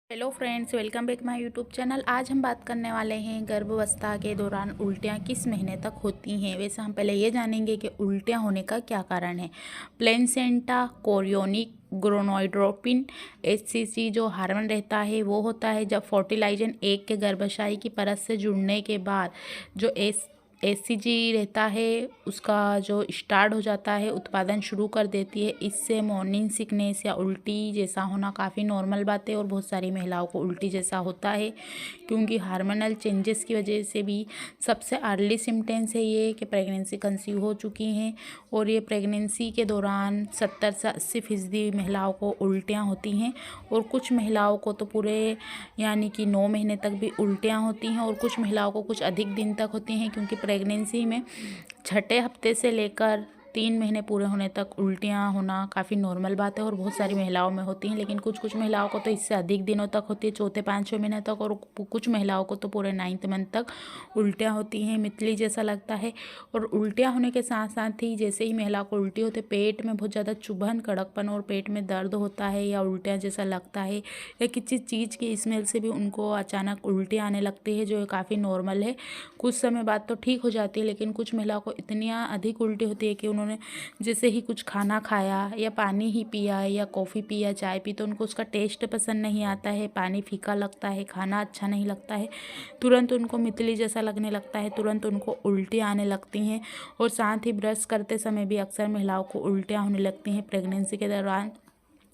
Hello friends, welcome back my YouTube channel. आज हम बात करने वाले हैं गर्भावस्था के दौरान उल्टियाँ किस महीने तक होती हैं। वैसे हम पहले ये जानेंगे कि उल्टियाँ होने का क्या कारण है। प्लेसेंटा, कोरियोनिक, गोनाडोट्रोपिन, एचसीजी जो हार्मोन रहता है वो होता है जब फर्टिलाइजन एग के गर्भाशय की परत से जुड़ने के बाद जो एचसीजी रहता है उसका जो स्टार्ट हो जाता है, उत्पादन शुरू कर देती है। इससे मॉर्निंग सिकनेस या उल्टी जैसा होना काफ़ी नॉर्मल बात है और बहुत सारी महिलाओं को उल्टी जैसा होता है क्योंकि हार्मोनल चेंजेस की वजह से भी। सबसे अर्ली सिम्टम्स है ये कि प्रेगनेंसी कंसीव हो चुकी हैं और ये प्रेगनेंसी के दौरान 70 से 80% महिलाओं को उल्टियाँ होती हैं और कुछ महिलाओं को तो पूरे यानी कि 9 महीने तक भी उल्टियाँ होती हैं और कुछ महिलाओं को कुछ अधिक दिन तक होती हैं क्योंकि प्रेगनेंसी में छठे हफ्ते से लेकर 3 महीने पूरे होने तक उल्टियाँ होना काफ़ी नॉर्मल बात है और बहुत सारी महिलाओं में होती हैं। लेकिन कुछ महिलाओं को तो इससे अधिक दिनों तक होती है, चौथे 5-6 महीने तक, और कुछ महिलाओं को तो पूरे 9th मंथ तक उल्टियाँ होती हैं, मितली जैसा लगता है। और उल्टियाँ होने के साथ साथ ही जैसे ही महिला को उल्टी होती है पेट में बहुत ज़्यादा चुभन, कड़कपन और पेट में दर्द होता है या उल्टियाँ जैसा लगता है या किसी चीज़ की स्मेल से भी उनको अचानक उल्टी आने लगती है, जो काफ़ी नॉर्मल है। कुछ समय बाद तो ठीक हो जाती है, लेकिन कुछ महिलाओं को इतनी अधिक उल्टी होती है कि उन्होंने जैसे ही कुछ खाना खाया या पानी ही पिया या कॉफ़ी पी या चाय पी तो उनको उसका टेस्ट पसंद नहीं आता है, पानी फीका लगता है, खाना अच्छा नहीं लगता है, तुरंत उनको मितली जैसा लगने लगता है, तुरंत उनको उल्टी आने लगती हैं। और साथ ही ब्रश करते समय भी अक्सर महिलाओं को उल्टियाँ होने लगती हैं प्रेगनेंसी के दौरान।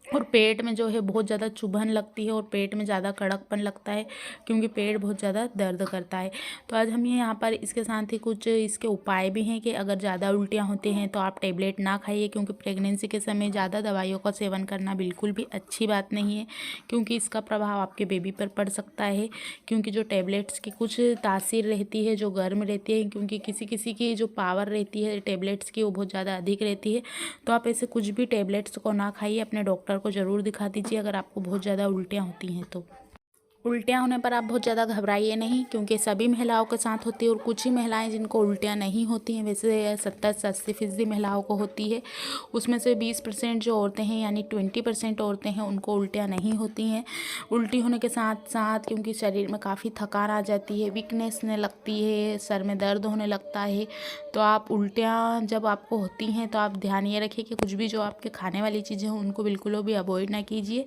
और पेट में जो है बहुत ज़्यादा चुभन लगती है और पेट में ज़्यादा कड़कपन लगता है क्योंकि पेट बहुत ज़्यादा दर्द करता है। तो आज हम ये यहाँ पर इसके साथ ही कुछ इसके उपाय भी हैं कि अगर ज़्यादा उल्टियाँ होती हैं तो आप टेबलेट ना खाइए, क्योंकि प्रेगनेंसी के समय ज़्यादा दवाइयों का सेवन करना बिल्कुल भी अच्छी बात नहीं है क्योंकि इसका प्रभाव आपके बेबी पर पड़ सकता है। क्योंकि जो टेबलेट्स की कुछ तासीर रहती है जो गर्म रहती है, क्योंकि किसी किसी की जो पावर रहती है टेबलेट्स की वो बहुत ज़्यादा अधिक रहती है। तो आप ऐसे कुछ भी टेबलेट्स को ना खाइए, अपने डॉक्टर को ज़रूर दिखा दीजिए अगर आपको बहुत ज़्यादा उल्टियाँ होती हैं तो। उल्टियाँ होने पर आप बहुत ज़्यादा घबराइए नहीं, क्योंकि सभी महिलाओं के साथ होती है और कुछ ही महिलाएं जिनको उल्टियाँ नहीं होती हैं। वैसे 70 से 80% महिलाओं को होती है, उसमें से 20% जो औरतें हैं यानी 20% औरतें हैं उनको उल्टियाँ नहीं होती हैं। उल्टी होने के साथ साथ क्योंकि शरीर में काफ़ी थकान आ जाती है, वीकनेस ने लगती है, सर में दर्द होने लगता है। तो आप उल्टियाँ जब आपको होती हैं तो आप ध्यान ये रखिए कि कुछ भी जो आपके खाने वाली चीज़ें हैं उनको बिल्कुल भी अवॉइड ना कीजिए।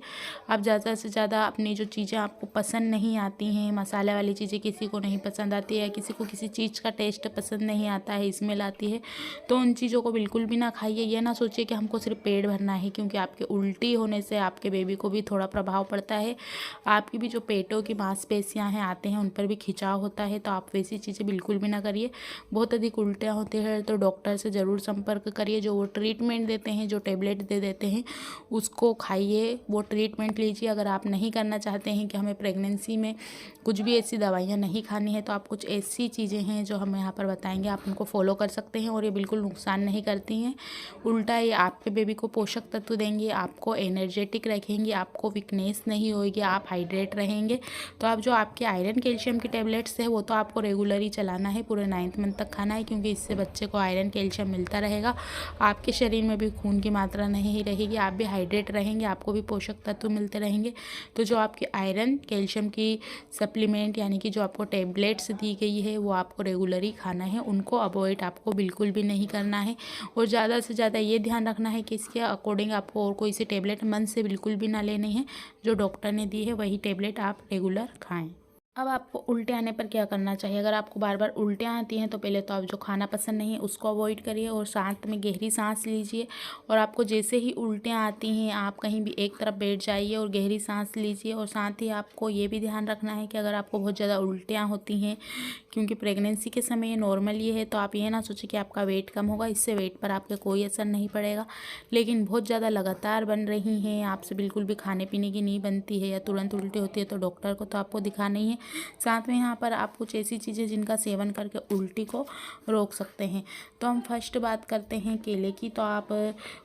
आप ज़्यादा से ज़्यादा अपनी जो चीज़ें आपको पसंद नहीं आती हैं, मसाले वाली चीज़ें किसी को नहीं पसंद आती है, किसी को किसी चीज़ का टेस्ट पसंद नहीं आता है, स्मेल आती है, तो उन चीज़ों को बिल्कुल भी ना खाइए। ये ना सोचिए कि हमको सिर्फ पेट भरना है, क्योंकि आपके उल्टी होने से आपके बेबी को भी थोड़ा प्रभाव पड़ता है। आपकी भी जो पेटों की मांसपेशियाँ हैं आते हैं उन पर भी खिंचाव होता है, तो आप वैसी चीज़ें बिल्कुल भी ना करिए। बहुत अधिक उल्टियाँ होती हैं तो डॉक्टर से ज़रूर संपर्क करिए, जो वो ट्रीटमेंट देते हैं, जो टेबलेट दे देते हैं उसको खाइए, वो ट्रीटमेंट लीजिए। अगर आप नहीं करना चाहते हैं कि हमें प्रेगनेंसी में कुछ भी ऐसी दवाइयाँ नहीं खानी है, तो आप कुछ ऐसी चीज़ें हैं जो हम यहाँ पर बताएंगे, आप उनको फॉलो कर सकते हैं और ये बिल्कुल नुकसान नहीं करती हैं। उल्टा ये आपके बेबी को पोषक तत्व देंगे, आपको एनर्जेटिक रखेंगे, आपको वीकनेस नहीं होगी, आप हाइड्रेट रहेंगे। तो आप जो आपके आयरन कैल्शियम की टेबलेट्स है वो तो आपको रेगुलर ही चलाना है, पूरे 9th मंथ तक खाना है, क्योंकि इससे बच्चे को आयरन कैल्शियम मिलता रहेगा, आपके शरीर में भी खून की मात्रा नहीं रहेगी, आप भी हाइड्रेट रहेंगे, आपको भी पोषक तत्व मिलते रहेंगे। तो जो आपकी आयरन कैल्शियम की सप्लीमेंट यानी कि जो आपको टेबलेट्स दी गई है वो आपको रेगुलरली खाना है, उनको अवॉइड आपको बिल्कुल भी नहीं करना है। और ज़्यादा से ज़्यादा ये ध्यान रखना है कि इसके अकॉर्डिंग आपको और कोई सी टेबलेट मन से बिल्कुल भी ना लेनी है, जो डॉक्टर ने दी है वही टेबलेट आप रेगुलर खाएँ। अब आपको उल्टे आने पर क्या करना चाहिए। अगर आपको बार बार उल्टियाँ आती हैं तो पहले तो आप जो खाना पसंद नहीं है उसको अवॉइड करिए और साथ में गहरी सांस लीजिए। और आपको जैसे ही उल्टियाँ आती हैं आप कहीं भी एक तरफ बैठ जाइए और गहरी सांस लीजिए। और साथ ही आपको ये भी ध्यान रखना है कि अगर आपको बहुत ज़्यादा उल्टियाँ होती हैं, क्योंकि प्रेगनेंसी के समय ये नॉर्मल ये है, तो आप ये ना सोचें कि आपका वेट कम होगा, इससे वेट पर आपके कोई असर नहीं पड़ेगा। लेकिन बहुत ज़्यादा लगातार बन रही हैं, आपसे बिल्कुल भी खाने पीने की नहीं बनती है या तुरंत उल्टी होती है, तो डॉक्टर को तो आपको दिखाना ही है। साथ में यहाँ पर आप कुछ ऐसी चीज़ें जिनका सेवन करके उल्टी को रोक सकते हैं। तो हम फर्स्ट बात करते हैं केले की। तो आप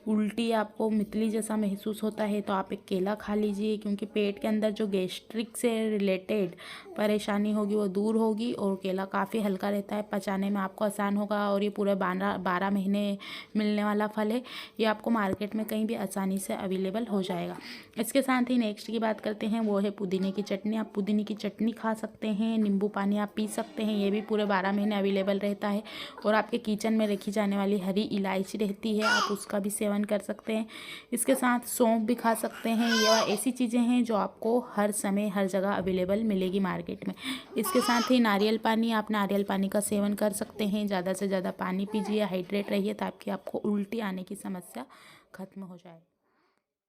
उल्टी आपको मितली जैसा महसूस होता है तो आप एक केला खा लीजिए, क्योंकि पेट के अंदर जो गैस्ट्रिक से रिलेटेड परेशानी होगी वो दूर होगी। और केला काफ़ी हल्का रहता है, पचाने में आपको आसान होगा। और ये पूरे 12 महीने मिलने वाला फल है। ये आपको मार्केट में कहीं भी आसानी से अवेलेबल हो जाएगा। इसके साथ ही नेक्स्ट की बात करते हैं, वो है पुदीने की चटनी। आप पुदीने की चटनी खा सकते हैं, नींबू पानी आप पी सकते हैं, ये भी पूरे 12 महीने अवेलेबल रहता है। और आपके किचन में रखी जाने वाली हरी इलायची रहती है, आप उसका भी सेवन कर सकते हैं। इसके साथ सौंफ भी खा सकते हैं। यह ऐसी चीज़ें हैं जो आपको हर समय हर जगह अवेलेबल मिलेगी मार्केट में। इसके साथ ही नारियल पानी, आप नारियल पानी का सेवन कर सकते हैं। ज़्यादा से ज़्यादा पानी पीजिए, हाइड्रेट रहिए, ताकि आपको उल्टी आने की समस्या खत्म हो जाए।